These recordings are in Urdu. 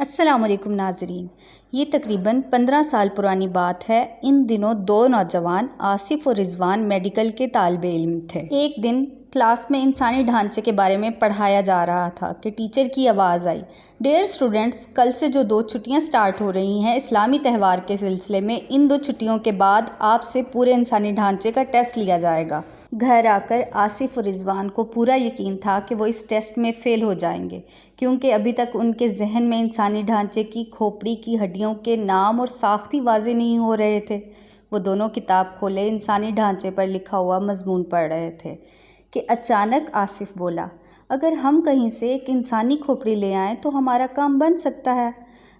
السلام علیکم ناظرین، یہ تقریباً 15 سال پرانی بات ہے۔ ان دنوں دو نوجوان آصف اور رضوان میڈیکل کے طالب علم تھے۔ ایک دن کلاس میں انسانی ڈھانچے کے بارے میں پڑھایا جا رہا تھا کہ ٹیچر کی آواز آئی، ڈیئر اسٹوڈنٹس، کل سے جو 2 چھٹیاں سٹارٹ ہو رہی ہیں اسلامی تہوار کے سلسلے میں، ان 2 چھٹیوں کے بعد آپ سے پورے انسانی ڈھانچے کا ٹیسٹ لیا جائے گا۔ گھر آ کر آصف اور رضوان کو پورا یقین تھا کہ وہ اس ٹیسٹ میں فیل ہو جائیں گے، کیونکہ ابھی تک ان کے ذہن میں انسانی ڈھانچے کی کھوپڑی کی ہڈیوں کے نام اور ساختی واضح نہیں ہو رہے تھے۔ وہ دونوں کتاب کھولے انسانی ڈھانچے پر لکھا ہوا مضمون پڑھ رہے تھے کہ اچانک آصف بولا، اگر ہم کہیں سے ایک انسانی کھوپڑی لے آئیں تو ہمارا کام بن سکتا ہے۔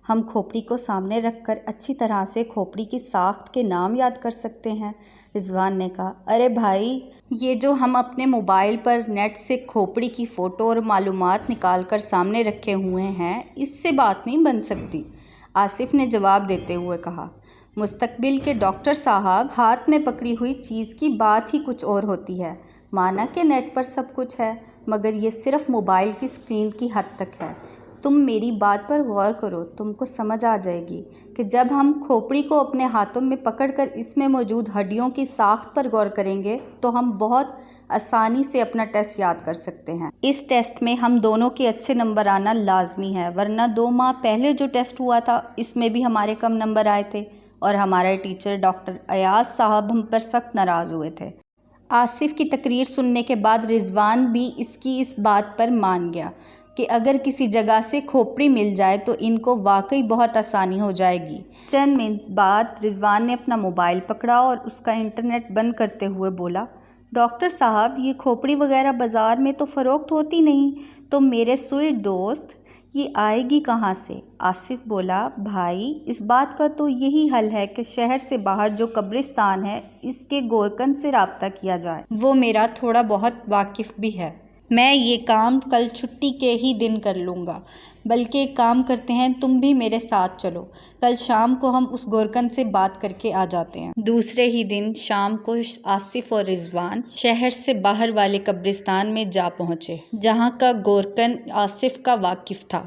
ہم کھوپڑی کو سامنے رکھ کر اچھی طرح سے کھوپڑی کی ساخت کے نام یاد کر سکتے ہیں۔ رضوان نے کہا، ارے بھائی، یہ جو ہم اپنے موبائل پر نیٹ سے کھوپڑی کی فوٹو اور معلومات نکال کر سامنے رکھے ہوئے ہیں، اس سے بات نہیں بن سکتی۔ آصف نے جواب دیتے ہوئے کہا، مستقبل کے ڈاکٹر صاحب، ہاتھ میں پکڑی ہوئی چیز کی بات ہی کچھ اور ہوتی ہے۔ مانا کہ نیٹ پر سب کچھ ہے، مگر یہ صرف موبائل کی اسکرین کی حد تک ہے۔ تم میری بات پر غور کرو، تم کو سمجھ آ جائے گی کہ جب ہم کھوپڑی کو اپنے ہاتھوں میں پکڑ کر اس میں موجود ہڈیوں کی ساخت پر غور کریں گے تو ہم بہت آسانی سے اپنا ٹیسٹ یاد کر سکتے ہیں۔ اس ٹیسٹ میں ہم دونوں کے اچھے نمبر آنا لازمی ہے، ورنہ 2 ماہ پہلے جو ٹیسٹ ہوا تھا اس میں بھی ہمارے کم نمبر آئے تھے اور ہمارے ٹیچر ڈاکٹر ایاز صاحب ہم پر سخت ناراض ہوئے تھے۔ آصف کی تقریر سننے کے بعد رضوان بھی اس کی اس بات پر مان گیا کہ اگر کسی جگہ سے کھوپڑی مل جائے تو ان کو واقعی بہت آسانی ہو جائے گی۔ چند منٹ بعد رضوان نے اپنا موبائل پکڑا اور اس کا انٹرنیٹ بند کرتے ہوئے بولا، ڈاکٹر صاحب، یہ کھوپڑی وغیرہ بازار میں تو فروخت ہوتی نہیں، تو میرے سوئٹ دوست، یہ آئے گی کہاں سے؟ آصف بولا، بھائی، اس بات کا تو یہی حل ہے کہ شہر سے باہر جو قبرستان ہے اس کے گورکن سے رابطہ کیا جائے۔ وہ میرا تھوڑا بہت واقف بھی ہے۔ میں یہ کام کل چھٹی کے ہی دن کر لوں گا۔ بلکہ ایک کام کرتے ہیں، تم بھی میرے ساتھ چلو، کل شام کو ہم اس گورکن سے بات کر کے آ جاتے ہیں۔ دوسرے ہی دن شام کو آصف اور رضوان شہر سے باہر والے قبرستان میں جا پہنچے، جہاں کا گورکن آصف کا واقف تھا۔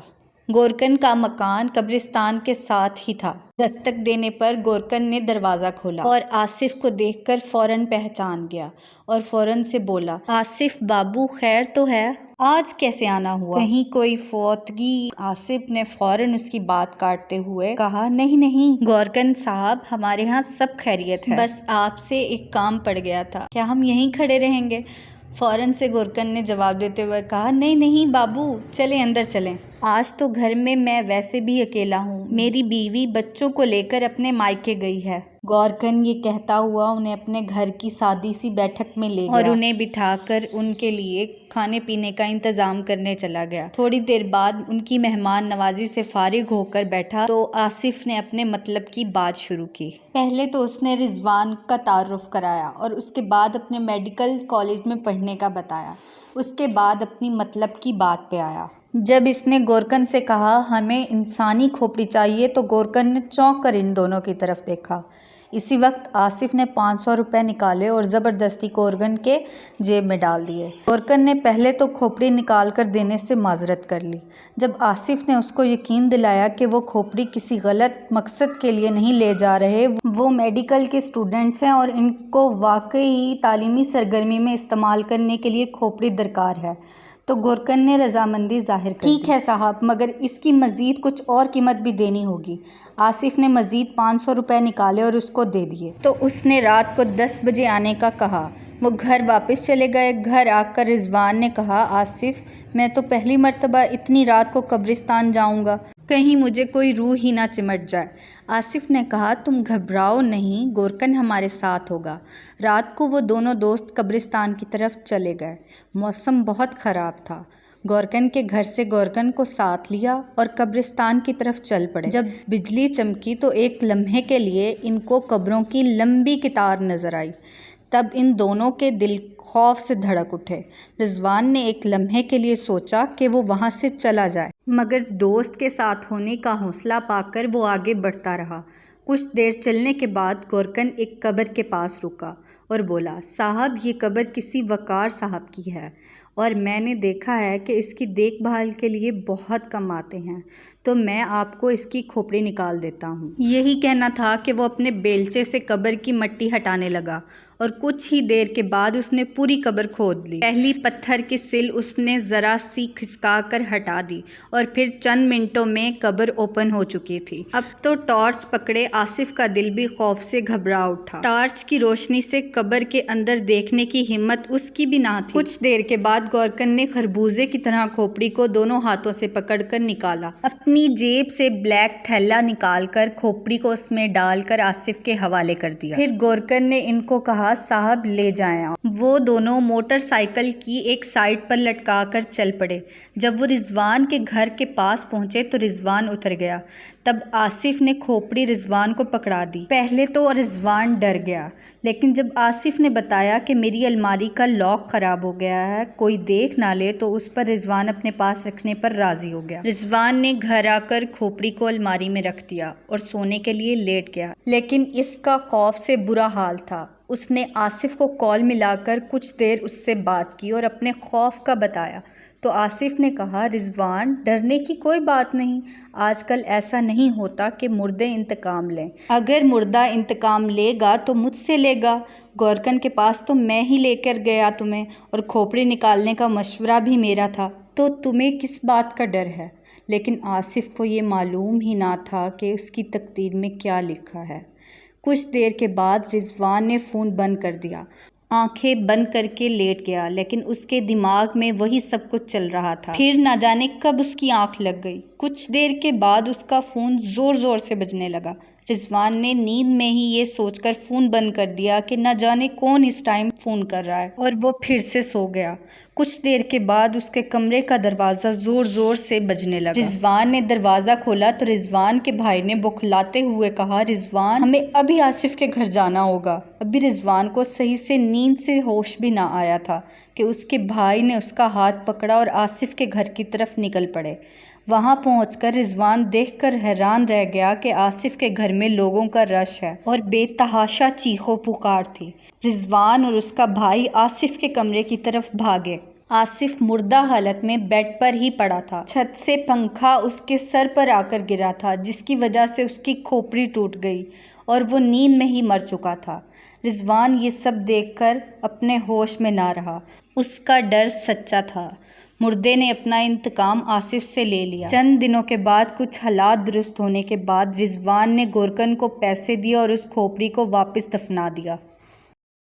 گورکن کا مکان قبرستان کے ساتھ ہی تھا۔ دستک دینے پر گورکن نے دروازہ کھولا اور آصف کو دیکھ کر فوراً پہچان گیا اور فوراً سے بولا، آصف بابو، خیر تو ہے؟ آج کیسے آنا ہوا؟ کہیں کوئی فوتگی؟ آصف نے فوراً اس کی بات کاٹتے ہوئے کہا، نہیں نہیں گورکن صاحب، ہمارے ہاں سب خیریت ہے، بس آپ سے ایک کام پڑ گیا تھا، کیا ہم یہیں کھڑے رہیں گے؟ فوراً سے گورکن نے جواب دیتے ہوئے کہا، نہیں نہیں بابو، چلیں اندر چلیں۔ آج تو گھر میں ویسے بھی اکیلا ہوں، میری بیوی بچوں کو لے کر اپنے مائکے گئی ہے۔ گورکن یہ کہتا ہوا انہیں اپنے گھر کی سادی سی بیٹھک میں لے گیا اور انہیں بٹھا کر ان کے لیے کھانے پینے کا انتظام کرنے چلا گیا۔ تھوڑی دیر بعد ان کی مہمان نوازی سے فارغ ہو کر بیٹھا تو آصف نے اپنے مطلب کی بات شروع کی۔ پہلے تو اس نے رضوان کا تعارف کرایا اور اس کے بعد اپنے میڈیکل کالج میں پڑھنے کا بتایا۔ اس کے بعد اپنی مطلب کی بات پہ آیا۔ جب اس نے گورکن سے کہا، ہمیں انسانی کھوپڑی چاہیے، تو گورکن نے چونک کر ان دونوں کی طرف دیکھا۔ اسی وقت آصف نے 500 روپے نکالے اور زبردستی گورکن کے جیب میں ڈال دیے۔ گورکن نے پہلے تو کھوپڑی نکال کر دینے سے معذرت کر لی۔ جب آصف نے اس کو یقین دلایا کہ وہ کھوپڑی کسی غلط مقصد کے لیے نہیں لے جا رہے، وہ میڈیکل کے اسٹوڈنٹس ہیں اور ان کو واقعی تعلیمی سرگرمی میں استعمال کرنے کے لیے کھوپڑی درکار ہے، تو گورکن نے رضامندی ظاہر کر دی۔ ٹھیک ہے صاحب، مگر اس کی مزید کچھ اور قیمت بھی دینی ہوگی۔ آصف نے مزید 500 روپے نکالے اور اس کو دے دیے۔ تو اس نے رات کو 10 بجے آنے کا کہا۔ وہ گھر واپس چلے گئے۔ گھر آ کر رضوان نے کہا، آصف، میں تو پہلی مرتبہ اتنی رات کو قبرستان جاؤں گا، کہیں مجھے کوئی روح ہی نہ چمٹ جائے۔ آصف نے کہا، تم گھبراؤ نہیں، گورکن ہمارے ساتھ ہوگا۔ رات کو وہ دونوں دوست قبرستان کی طرف چلے گئے۔ موسم بہت خراب تھا۔ گورکن کے گھر سے گورکن کو ساتھ لیا اور قبرستان کی طرف چل پڑے۔ جب بجلی چمکی تو ایک لمحے کے لیے ان کو قبروں کی لمبی قطار نظر آئی۔ تب ان دونوں کے دل خوف سے دھڑک اٹھے۔ رضوان نے ایک لمحے کے لیے سوچا کہ وہ وہاں سے چلا جائے، مگر دوست کے ساتھ ہونے کا حوصلہ پا کر وہ آگے بڑھتا رہا۔ کچھ دیر چلنے کے بعد گورکن ایک قبر کے پاس رکا اور بولا، صاحب، یہ قبر کسی وقار صاحب کی ہے اور میں نے دیکھا ہے کہ اس کی دیکھ بھال کے لیے بہت کم آتے ہیں، تو میں آپ کو اس کی کھوپڑی نکال دیتا ہوں۔ یہی کہنا تھا کہ وہ اپنے بیلچے سے قبر کی مٹی ہٹانے لگا اور کچھ ہی دیر کے بعد اس نے پوری قبر کھود لی۔ پہلی پتھر کی سل اس نے ذرا سی کھسکا کر ہٹا دی اور پھر چند منٹوں میں قبر اوپن ہو چکی تھی۔ اب تو ٹارچ پکڑے آصف کا دل بھی خوف سے گھبرا اٹھا۔ ٹارچ کی روشنی سے قبر کے اندر دیکھنے کی ہمت اس کی بھی نہ تھی۔ کچھ دیر کے بعد گورکن نے خربوزے کی طرح کھوپڑی کو دونوں ہاتھوں سے پکڑ کر نکالا۔ اپنی جیب سے بلیک تھیلا نکال کر کھوپڑی کو اس میں ڈال کر آصف کے حوالے کر دیا۔ پھر گورکن نے ان کو کہا، صاحب لے جائیں آپ۔ وہ دونوں موٹر سائیکل کی ایک سائیڈ پر لٹکا کر چل پڑے۔ جب وہ رضوان کے گھر کے پاس پہنچے تو رضوان اتر گیا۔ تب آصف نے کھوپڑی رضوان کو پکڑا دی۔ پہلے تو رضوان ڈر گیا، لیکن جب آصف نے بتایا کہ میری الماری کا لاک خراب ہو گیا ہے، کوئی دیکھ نہ لے، تو اس پر رضوان اپنے پاس رکھنے پر راضی ہو گیا۔ رضوان نے گھر آ کر کھوپڑی کو الماری میں رکھ دیا اور سونے کے لیے لیٹ گیا، لیکن اس کا خوف سے برا حال تھا۔ اس نے آصف کو کال ملا کر کچھ دیر اس سے بات کی اور اپنے خوف کا بتایا تو آصف نے کہا، رضوان ڈرنے کی کوئی بات نہیں، آج کل ایسا نہیں ہوتا کہ مردے انتقام لیں۔ اگر مردہ انتقام لے گا تو مجھ سے لے گا، گورکن کے پاس تو میں ہی لے کر گیا تمہیں، اور کھوپڑی نکالنے کا مشورہ بھی میرا تھا، تو تمہیں کس بات کا ڈر ہے؟ لیکن آصف کو یہ معلوم ہی نہ تھا کہ اس کی تقدیر میں کیا لکھا ہے۔ کچھ دیر کے بعد رضوان نے فون بند کر دیا، آنکھیں بند کر کے لیٹ گیا، لیکن اس کے دماغ میں وہی سب کچھ چل رہا تھا۔ پھر نہ جانے کب اس کی آنکھ لگ گئی۔ کچھ دیر کے بعد اس کا فون زور زور سے بجنے لگا۔ رضوان نے نیند میں ہی یہ سوچ کر فون بند کر دیا کہ نہ جانے کون اس ٹائم فون کر رہا ہے، اور وہ پھر سے سو گیا۔ کچھ دیر کے بعد اس کے کمرے کا دروازہ زور زور سے بجنے لگا۔ رضوان نے دروازہ کھولا تو رضوان کے بھائی نے بوکھلاتے ہوئے کہا، رضوان ہمیں ابھی آصف کے گھر جانا ہوگا۔ ابھی رضوان کو صحیح سے نیند سے ہوش بھی نہ آیا تھا کہ اس کے بھائی نے اس کا ہاتھ پکڑا اور آصف کے گھر کی طرف نکل پڑے۔ وہاں پہنچ کر رضوان دیکھ کر حیران رہ گیا کہ آصف کے گھر میں لوگوں کا رش ہے اور بے تحاشا چیخو پکار تھی۔ رضوان اور اس کا بھائی آصف کے کمرے کی طرف بھاگے۔ آصف مردہ حالت میں بیڈ پر ہی پڑا تھا۔ چھت سے پنکھا اس کے سر پر آ کر گرا تھا، جس کی وجہ سے اس کی کھوپڑی ٹوٹ گئی اور وہ نیند میں ہی مر چکا تھا۔ رضوان یہ سب دیکھ کر اپنے ہوش میں نہ رہا۔ اس کا ڈر سچا تھا۔ مردے نے اپنا انتقام آصف سے لے لیا۔ چند دنوں کے بعد کچھ حالات درست ہونے کے بعد رضوان نے گورکن کو پیسے دیے اور اس کھوپڑی کو واپس دفنا دیا۔